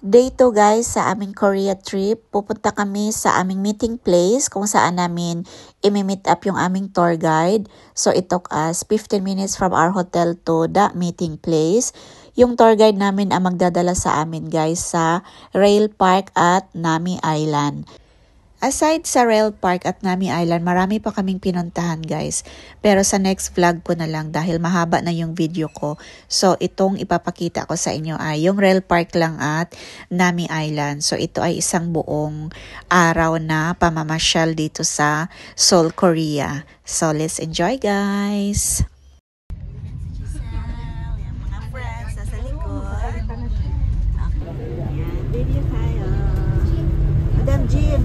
Day 2 guys sa aming Korea trip. Pupunta kami sa aming meeting place kung saan namin imi-meet up yung aming tour guide. So it took us 15 minutes from our hotel to the meeting place. Yung tour guide namin ang magdadala sa amin guys sa Rail Park at Nami Island. Aside sa Rail Park at Nami Island, marami pa kaming pinuntahan guys. Pero sa next vlog ko na lang dahil mahaba na yung video ko. So itong ipapakita ko sa inyo ay yung Rail Park lang at Nami Island. So ito ay isang buong araw na pamamasyal dito sa Seoul, Korea. So let's enjoy guys! Yung mga friends nasa likod. Yan, video tayo. Madam Jean.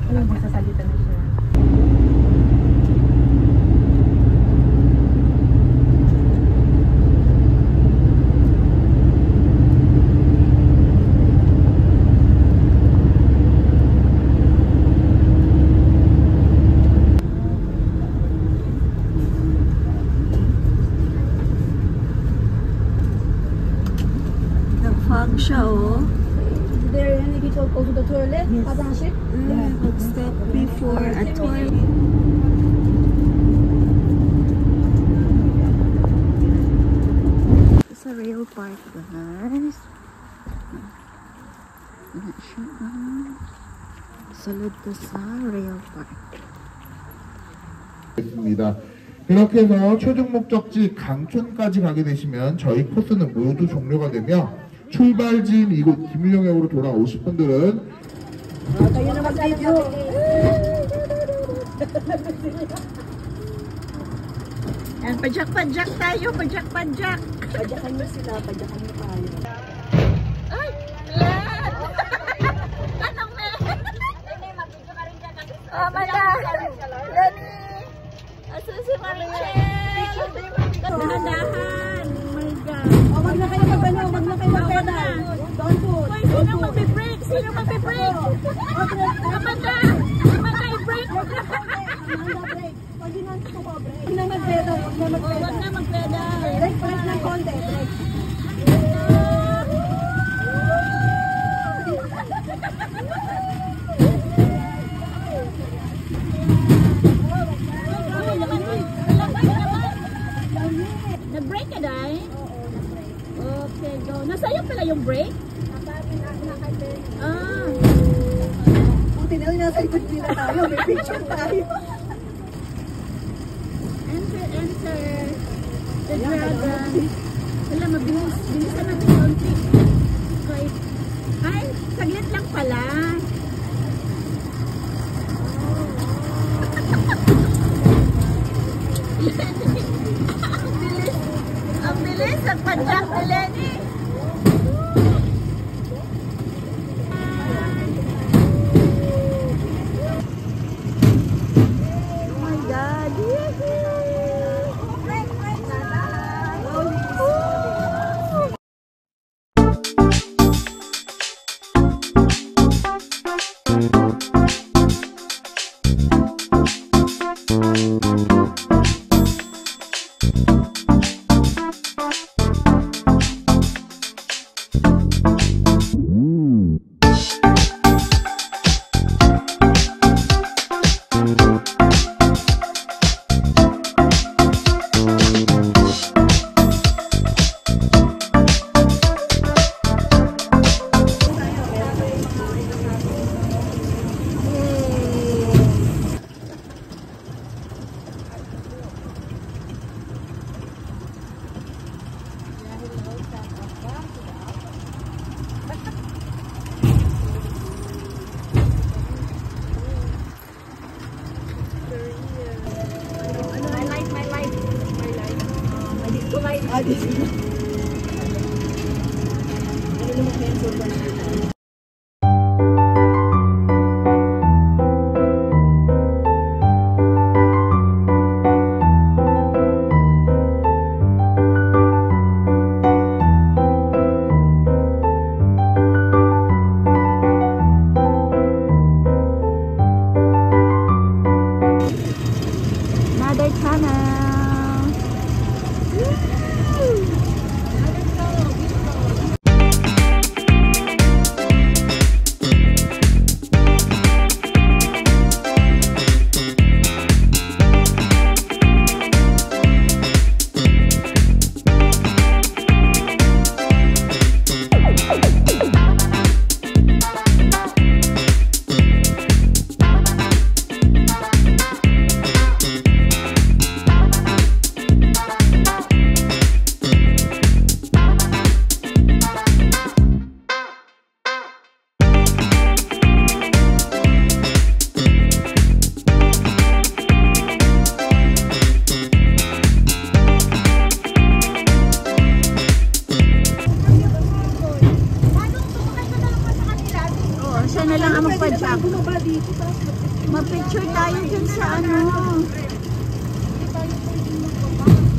Magsasalita na siya. Nag-fog siya oh. There, and if you go to the toilet, 화장실? Stop before a toilet. Sa Rail Park guys. Salud ko sa Rail Park. 이렇게 해서 최종 목적지 강촌까지 가게 되시면 저희 코스는 모두 종료가 되며 출발지인 이곳 김일령역으로 돌아오실 분들은 Kayo na mag-video. Yan, padyak-padyak tayo, padyak-padyak. Padyakan nyo sila, padyakan nyo tayo. Ay, Len! Anong Len? Lenny, mag-video ka rin dyan. Oh my God! Lenny! Asan si Marichel? Dahan-dahan! Oh my God! Oh, wag na kayo mag-ano, wag na kayo mag-pedal. Don't put. Hoy, sino magbe-break? Sino magbe-break? Amanda! Amanda, i-break! Amanda, break. Pag ginanto ko pa, break. Huwag na mag-pedal, huwag na Huwag mag-pedal. na mag-pedal. Break, break ng konti, break. Nag-break ka, Day? Okay, go. Nasa'yo pala yung break? Ah. Buti na lang nasa likod nila tayo, may picture tayo. Enter the dragon. Wala, mabilis. Bilisan natin konti. Okay. Ay, saglit lang pala. Ang bilis. Ang padyak ni Lenny. Oh my God. Ma-picture tayo dyan sa ano.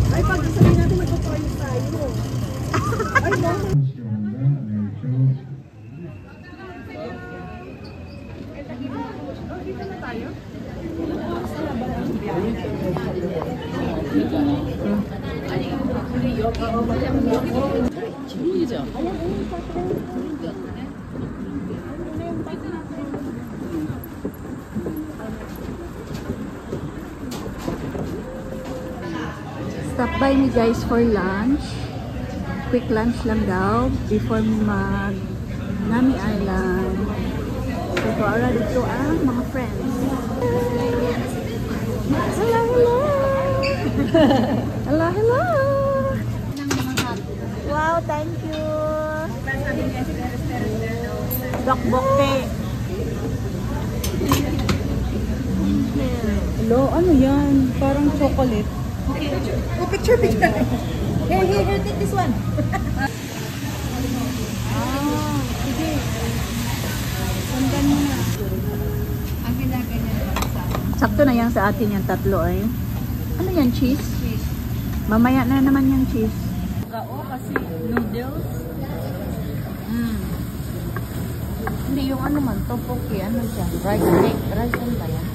Ay, pag sabihin natin magpa-toilet tayo. Ay, no. Stop by me guys for lunch. Quick lunch lang daw before mag Nami Island. So para dito mga friends. Hello, hello! Hello, hello! Wow, thank you! Dokbokte. Hello, ano yan? Parang chocolate. Oh, picture. Here, take this one. Sige. Sundan mo na. Ang ginaganyan sa Sakto na yan sa atin yung tatlo ay. Ano yan, cheese? Mamaya na naman yung cheese. Gao kasi noodles. Hindi yung ano man, tteokbokki, ano siya? Rice yan ba yan?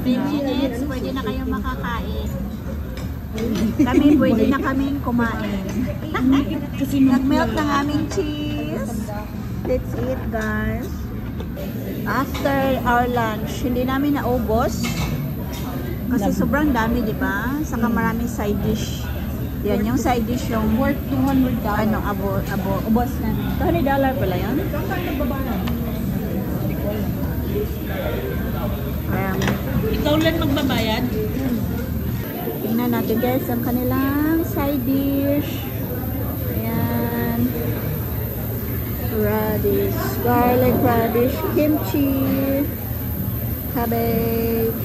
Minutes, pwede na kayong makakain. Kami, pwede na kaming kumain. Nag-melt ng aming cheese. That's it, guys. After our lunch, hindi namin naubos. Kasi sobrang dami, di ba? Saka maraming side dish. Yan, yung side dish yung Worth $200. ano, ubos namin. $20 pala yun? Ikaw lang magbabayad? Tingnan natin guys ang kanilang side dish. Ayan. Radish, garlic radish, kimchi, cabbage.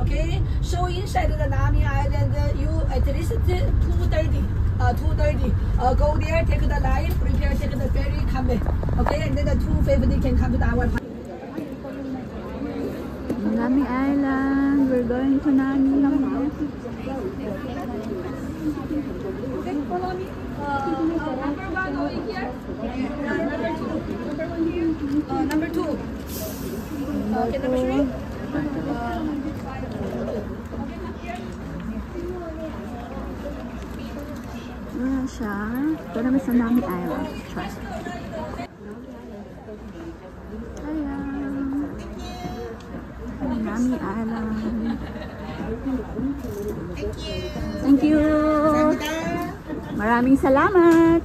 Okay, so inside the Nami Island, you at least 2:30. 2:30. Go there, take the line, prepare, take the ferry, come back. Okay, and then the 2:50 can come to our park. Nami Island. We're going to Nami. Okay, follow me. Number 1 going here. Number 2. Number 1 here. Number 2. Okay, number 3. Ayan siya. Ito naman sa Nami Island. Trust. Ayan. Nami Island. Thank you. Maraming salamat.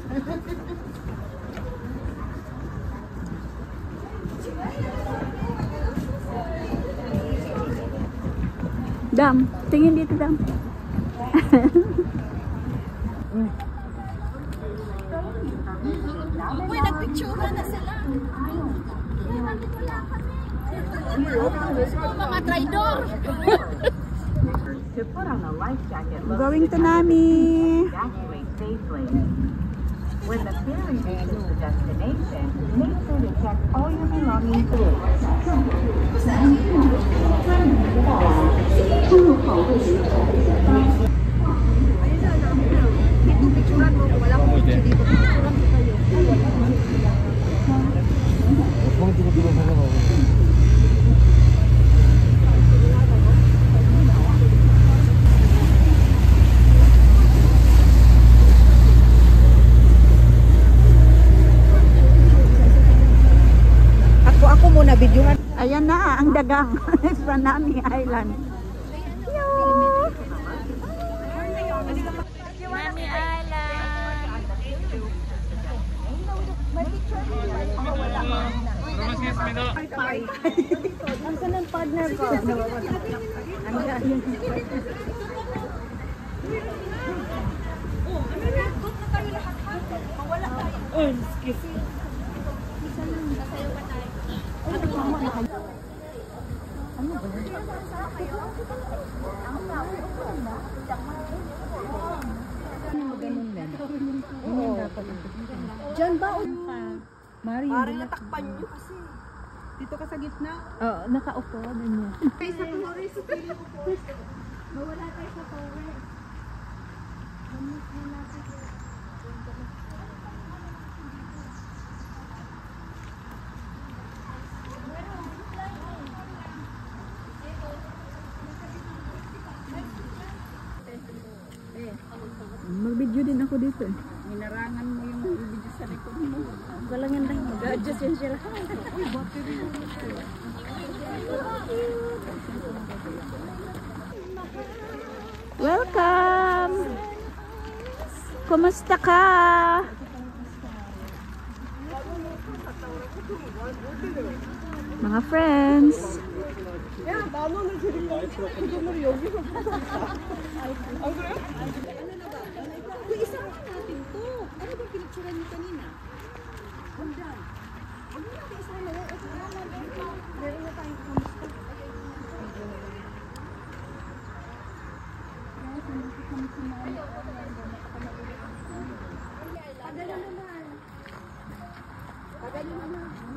Dam, tingin dito, Dam. Uy, nagpicture na sila. Mga traidor. To put on a life jacket, Going to Nami. evacuate safely. When the ferry reaches the destination, make sure to check all your belongings through. Picturean mo, wala akong picture dito. Picturean ko kayo. Ako muna, videohan. Ayan na, ang dagang sa Nami Island. Nami Island. Nasaan ang partner ko? Diyan ba? Mari, Parang natakpan nyo kasi. dito ka sa gitna. Oo, nakaupo din niya. Mawala tayo sa tower. Mag-video din ako dito eh. Minarangan mo yung video sa likod mo. Walang yan lang. Mag-adjust yan sila. Welcome! Kumusta ka? Mga friends.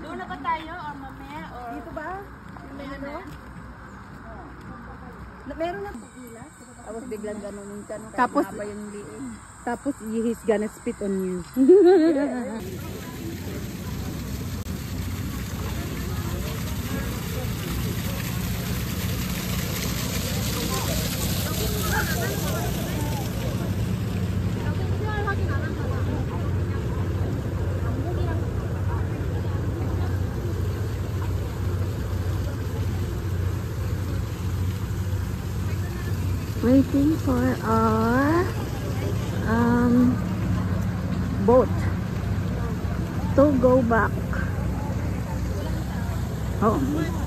Doon na ba tayo or mamaya or dito ba? May ano? Meron na pagila. Tapos biglang ganunin ka no. Tapos- Tapos yung liin. Tapos he's gonna spit on you. Waiting for our boat to go back home.